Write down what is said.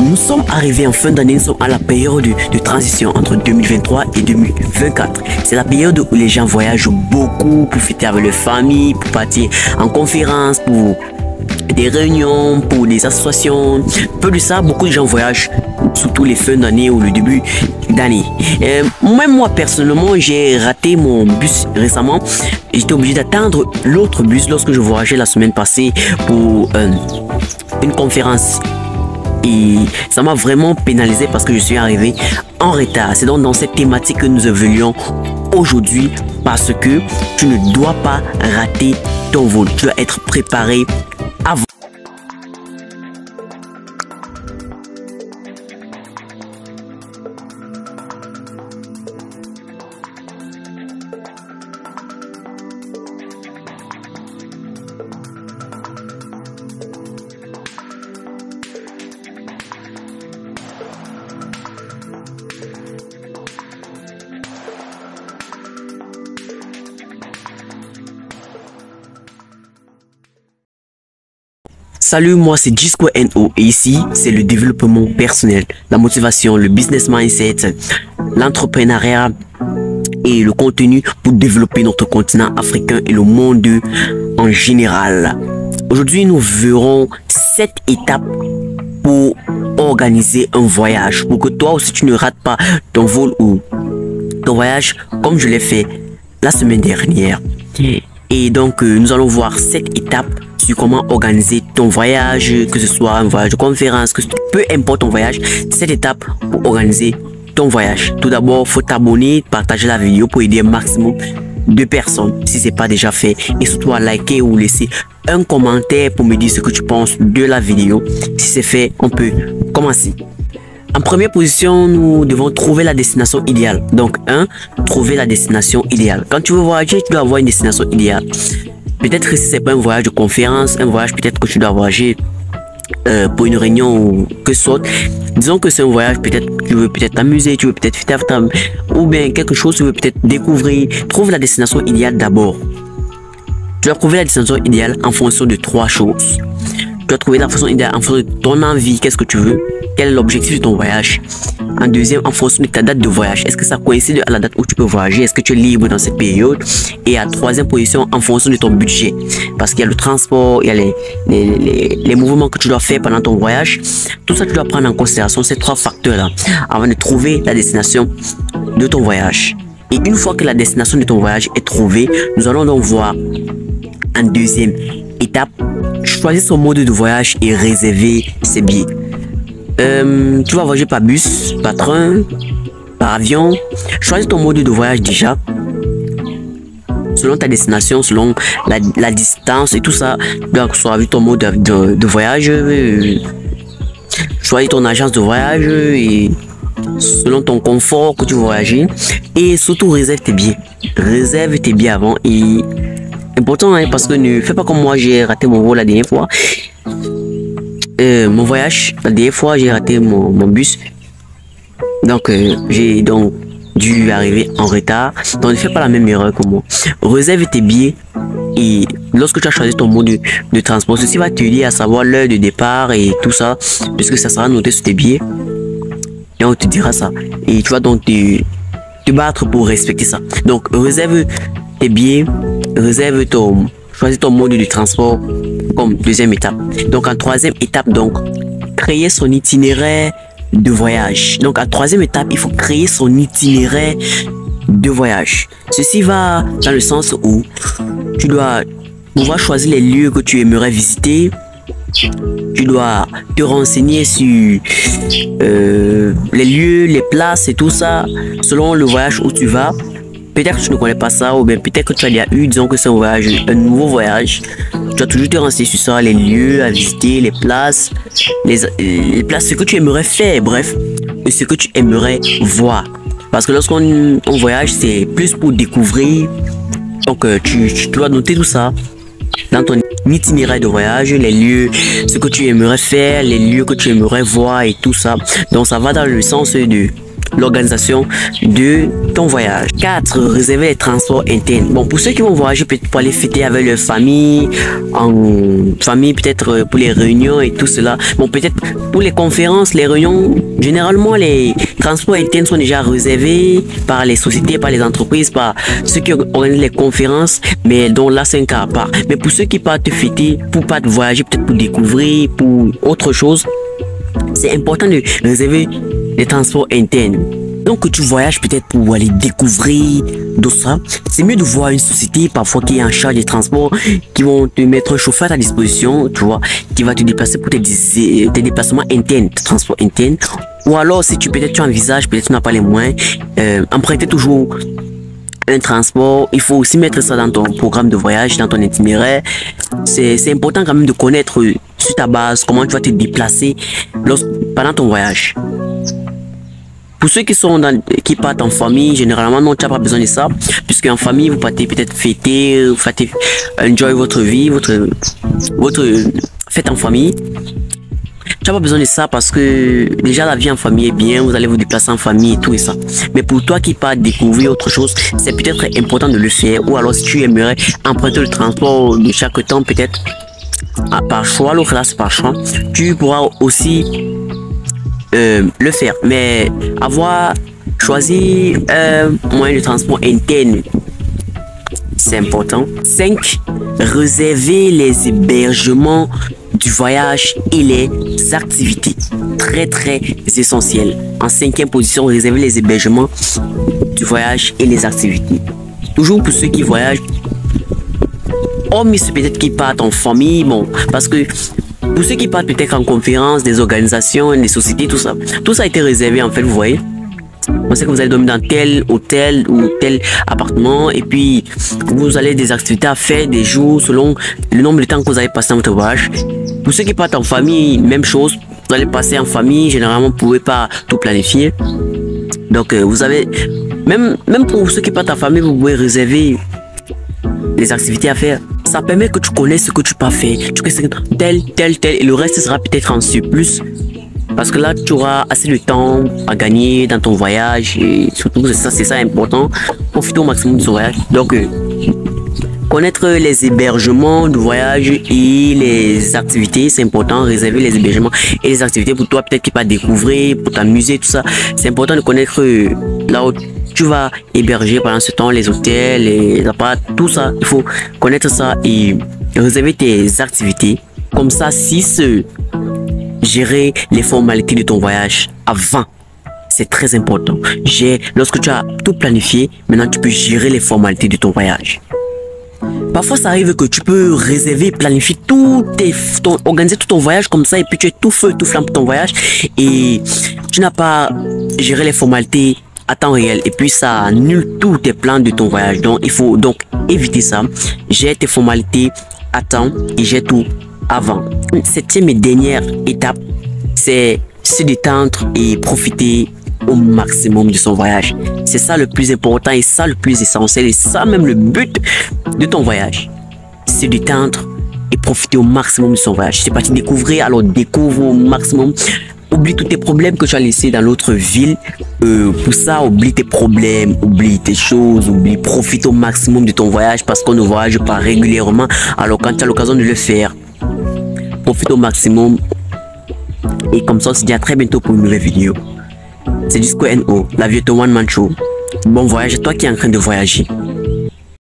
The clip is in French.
nous sommes arrivés en fin d'année, nous sommes à la période de transition entre 2023 et 2024. C'est la période où les gens voyagent beaucoup pour fêter avec leur famille, pour partir en conférence, pour des réunions, pour des associations. Peu de ça, beaucoup de gens voyagent, surtout les fins d'année ou le début d'année. Même moi personnellement, j'ai raté mon bus récemment. J'étais obligé d'attendre l'autre bus lorsque je voyageais la semaine passée pour une conférence. Et ça m'a vraiment pénalisé parce que je suis arrivé en retard. C'est donc dans cette thématique que nous évoluons aujourd'hui, parce que tu ne dois pas rater ton vol. Tu dois être préparé avant. Salut, moi c'est Gisco NO et ici c'est le développement personnel, la motivation, le business mindset, l'entrepreneuriat et le contenu pour développer notre continent africain et le monde en général. Aujourd'hui, nous verrons 7 étapes pour organiser un voyage, pour que toi aussi tu ne rates pas ton vol ou ton voyage comme je l'ai fait la semaine dernière. Et donc nous allons voir 7 étapes sur comment organiser ton voyage, que ce soit un voyage de conférence, peu importe ton voyage, 7 étapes pour organiser ton voyage. Tout d'abord, faut t'abonner, partager la vidéo pour aider un maximum de personnes si c'est pas déjà fait, et surtout à liker ou laisser un commentaire pour me dire ce que tu penses de la vidéo. Si c'est fait, on peut commencer. En première position, nous devons trouver la destination idéale. Donc, trouver la destination idéale. Quand tu veux voyager, tu dois avoir une destination idéale. Peut-être que si c'est pas un voyage de conférence, un voyage peut-être que tu dois voyager pour une réunion ou que ce soit. Disons que c'est un voyage, peut-être tu veux peut-être t'amuser, tu veux peut-être faire ou bien quelque chose, tu veux peut-être découvrir. Trouve la destination idéale d'abord. Tu dois trouver la destination idéale en fonction de 3 choses. Tu dois trouver la façon idéale en fonction de ton envie, qu'est-ce que tu veux, quel est l'objectif de ton voyage. En deuxième, en fonction de ta date de voyage, est-ce que ça coïncide à la date où tu peux voyager, est-ce que tu es libre dans cette période. Et à troisième position, en fonction de ton budget, parce qu'il y a le transport, il y a les mouvements que tu dois faire pendant ton voyage. Tout ça, tu dois prendre en considération ces 3 facteurs-là avant de trouver la destination de ton voyage. Et une fois que la destination de ton voyage est trouvée, nous allons donc voir en deuxième étape, choisir son mode de voyage et réserver ses billets. Tu vas voyager par bus, par train, par avion. Choisis ton mode de voyage déjà selon ta destination, selon la distance et tout ça. Tu dois choisir ton mode de voyage, choisis ton agence de voyage et selon ton confort que tu veux voyager. Et surtout, réserve tes billets. Réserve tes billets avant. Et important, hein, parce que ne fais pas comme moi, j'ai raté mon vol la dernière fois. Mon voyage, la dernière fois, j'ai raté mon bus. Donc, j'ai donc dû arriver en retard. Donc, ne fais pas la même erreur que moi. Réserve tes billets. Et lorsque tu as choisi ton mode de transport, ceci va t'aider à savoir l'heure de départ et tout ça, puisque ça sera noté sur tes billets. Et on te dira ça. Et tu vas donc te battre pour respecter ça. Donc, réserve tes billets, choisis ton mode de transport comme deuxième étape. Donc, en troisième étape, donc, créer son itinéraire de voyage. Donc, en troisième étape, il faut créer son itinéraire de voyage. Ceci va dans le sens où tu dois pouvoir choisir les lieux que tu aimerais visiter. Tu dois te renseigner sur les lieux, les places et tout ça, selon le voyage où tu vas. Peut-être que tu ne connais pas ça, ou bien peut-être que tu as déjà eu, disons que c'est un voyage, un nouveau voyage. Tu dois toujours te renseigner sur ça, les lieux à visiter, les places, ce que tu aimerais faire, bref, et ce que tu aimerais voir. Parce que lorsqu'on voyage, c'est plus pour découvrir. Donc, tu dois noter tout ça dans ton itinéraire de voyage, les lieux, ce que tu aimerais faire, les lieux que tu aimerais voir et tout ça. Donc, ça va dans le sens de l'organisation de ton voyage. 4. Réserver les transports internes. Bon, pour ceux qui vont voyager peut-être pour aller fêter avec leur famille, en famille peut-être pour les réunions et tout cela. Bon, peut-être pour les conférences, les réunions, généralement les transports internes sont déjà réservés par les sociétés, par les entreprises, par ceux qui organisent les conférences, mais donc là c'est un cas à part. Mais pour ceux qui partent fêter, pour pas voyager, peut-être pour découvrir, pour autre chose, c'est important de réserver les transports internes. Donc tu voyages peut-être pour aller découvrir tout ça, c'est mieux de voir une société parfois qui est en charge des transports, qui vont te mettre un chauffeur à ta disposition, tu vois, qui va te déplacer pour tes déplacements internes, tes transports internes. Ou alors si tu peut-être tu envisages, peut-être tu n'as pas les moyens, emprunter toujours un transport, il faut aussi mettre ça dans ton programme de voyage, dans ton itinéraire. C'est important quand même de connaître sur ta base comment tu vas te déplacer pendant ton voyage. Pour ceux qui partent en famille, généralement, non, tu n'as pas besoin de ça, puisque en famille, vous partez peut-être fêter, vous partez enjoy votre vie, votre fête en famille. Tu n'as pas besoin de ça parce que déjà la vie en famille est bien, vous allez vous déplacer en famille et tout et ça. Mais pour toi qui pars découvrir autre chose, c'est peut-être important de le faire. Ou alors si tu aimerais emprunter le transport de chaque temps, peut-être par choix, l'autre là c'est par choix, tu pourras aussi le faire. Mais avoir choisi un moyen de transport interne, c'est important. 5. Réserver les hébergements du voyage et les activités. Très essentiel. En 5e position, réserver les hébergements du voyage et les activités. Toujours pour ceux qui voyagent, hormis ceux peut-être qui partent en famille, bon, parce que pour ceux qui partent peut-être en conférence, des organisations, des sociétés, tout ça a été réservé en fait, vous voyez. On sait que vous allez dormir dans tel hôtel ou tel appartement et puis vous avez des activités à faire, des jours selon le nombre de temps que vous avez passé dans votre voyage. Pour ceux qui partent en famille, même chose, vous allez passer en famille, généralement vous ne pouvez pas tout planifier. Donc vous avez, même pour ceux qui partent en famille, vous pouvez réserver les activités à faire. Ça permet que tu connaisses ce que tu peux faire. Tu connais tel et le reste sera peut-être en surplus. Parce que là, tu auras assez de temps à gagner dans ton voyage et surtout, c'est ça important. Profiter au maximum de ton voyage. Donc, connaître les hébergements du voyage et les activités, c'est important. Réserver les hébergements et les activités pour toi, peut-être qu'il va découvrir, pour t'amuser, tout ça. C'est important de connaître là où tu vas héberger pendant ce temps, les hôtels, les apparts, tout ça. Il faut connaître ça et réserver tes activités. Comme ça, gérer les formalités de ton voyage avant, c'est très important. Lorsque tu as tout planifié, maintenant tu peux gérer les formalités de ton voyage. Parfois ça arrive que tu peux réserver, planifier organiser tout ton voyage comme ça et puis tu es tout feu, tout flamme pour ton voyage et tu n'as pas géré les formalités à temps réel et puis ça annule tous tes plans de ton voyage. Donc il faut donc éviter ça. Gère tes formalités à temps et gère tout avant. 7e et dernière étape, c'est se détendre et profiter au maximum de son voyage. C'est ça le plus important et ça le plus essentiel et ça même le but de ton voyage. Se détendre et profiter au maximum de son voyage. C'est parti découvrir, alors découvre au maximum. Oublie tous tes problèmes que tu as laissés dans l'autre ville. Pour ça, oublie tes problèmes, oublie tes choses, profite au maximum de ton voyage parce qu'on ne voyage pas régulièrement. Alors quand tu as l'occasion de le faire, profite au maximum. Et comme ça, on se dit à très bientôt pour une nouvelle vidéo. C'est Gisco NO, la vie de One Man Show. Bon voyage à toi qui es en train de voyager.